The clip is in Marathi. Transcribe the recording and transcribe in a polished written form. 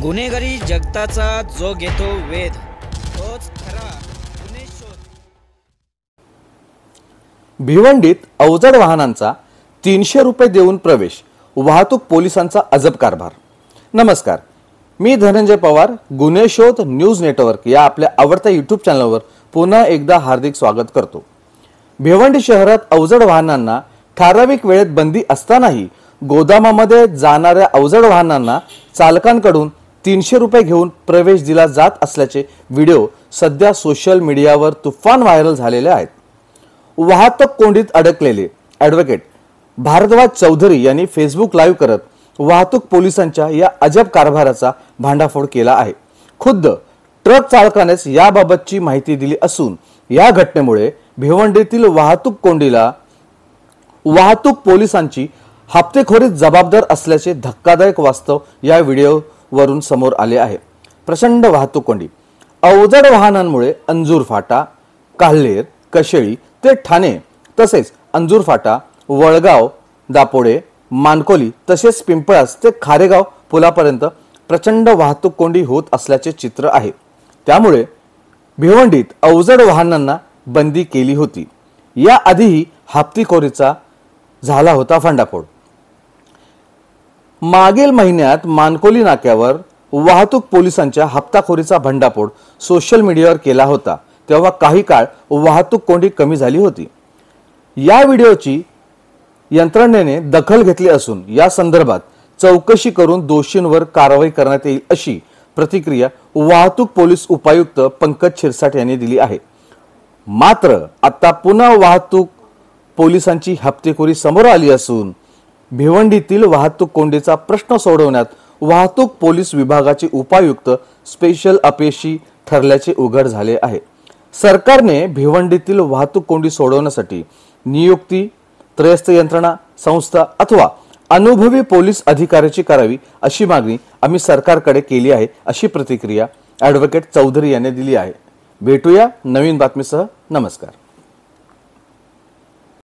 गुन्हेगारी जगताचा जो घेतो वेध तोच खरा गुन्हे शोध। भिवंडीत अवजड वाहनांचा 300 रुपये देऊन प्रवेश, वाहतूक पोलिसांचा अजब कारभार। नमस्कार, मी धनंजय पवार, गुन्हे शोध न्यूज नेटवर्क या आपल्या आवडत्या यूट्यूब चॅनलवर पुन्हा एकदा हार्दिक स्वागत करतो। भिवंडी शहरात अवजड वाहनांना ठराविक वेळेत बंदी असतानाही गोदामामध्ये जाणाऱ्या अवजड वाहनांना चालकांकडून 300 रुपये घेऊन प्रवेश दिला जात असल्याचे व्हिडिओ सध्या सोशल मीडियावर तुफान व्हायरल झालेले आहेत। वाहतूक कोंडीत अडकलेले ॲडव्होकेट भारद्वाज चौधरी यांनी फेसबुक लाईव्ह करत वाहतूक पोलिसांच्या या अजब कारभाराचा भांडाफोड केला आहे। खुद्द ट्रक चालकानेच याबाबतची माहिती दिली असून या घटनेमुळे भिवंडीतील वाहतूक कोंडीला वाहतूक पोलिसांची हप्तेखोरीत जबाबदार असल्याचे धक्कादायक वास्तव या व्हिडिओवरून समोर आले आहे। प्रचंड वाहतूक कोंडी, अवजड वाहनांमुळे अंजूर फाटा, काल्हेर, कशेळी ते ठाणे तसेच अंजूर फाटा, वळगाव, दापोडे, मानकोली तसेच पिंपळास ते खारेगाव पुलापर्यंत प्रचंड वाहतूक कोंडी होत असल्याचे चित्र आहे। त्यामुळे भिवंडीत अवजड वाहनांना बंदी केली होती। या आधीही हप्तेखोरीचा झाला होता भांडाफोड। मागील महिन्यात मानकोली नाक्यावर वाहतूक पोलिसांच्या हप्ताखोरीचा भांडाफोड सोशल मीडियावर केला होता, तेव्हा काही काळ वाहतूक कोंडी कमी झाली होती। या व्हिडिओची यंत्रणेने दखल घेतली असून या संदर्भात चौकशी करून दोषींवर कारवाई करण्यात येईल अशी प्रतिक्रिया वाहतूक पोलीस उपायुक्त पंकज शिरसाट यांनी दिली आहे। मात्र आता पुन्हा वाहतूक पोलिसांची हप्तेखोरी समोर आली असून भिवंडीतील वाहतूक कोंडीचा प्रश्न सोडवण्यात वाहतूक पोलीस विभागाचे उपायुक्त स्पेशल अपयशी ठरल्याचे उघड झाले आहे। सरकारने भिवंडीतील वाहतूक कोंडी सोडवण्यासाठी नियुक्ती त्रयस्थ यंत्रणा संस्था अथवा अनुभवी पोलीस अधिकाऱ्याची करावी अशी मागणी आम्ही सरकारकडे केली आहे, अशी प्रतिक्रिया ॲडव्होकेट चौधरी यांनी दिली आहे। भेटूया नवीन बातमीसह। नमस्कार।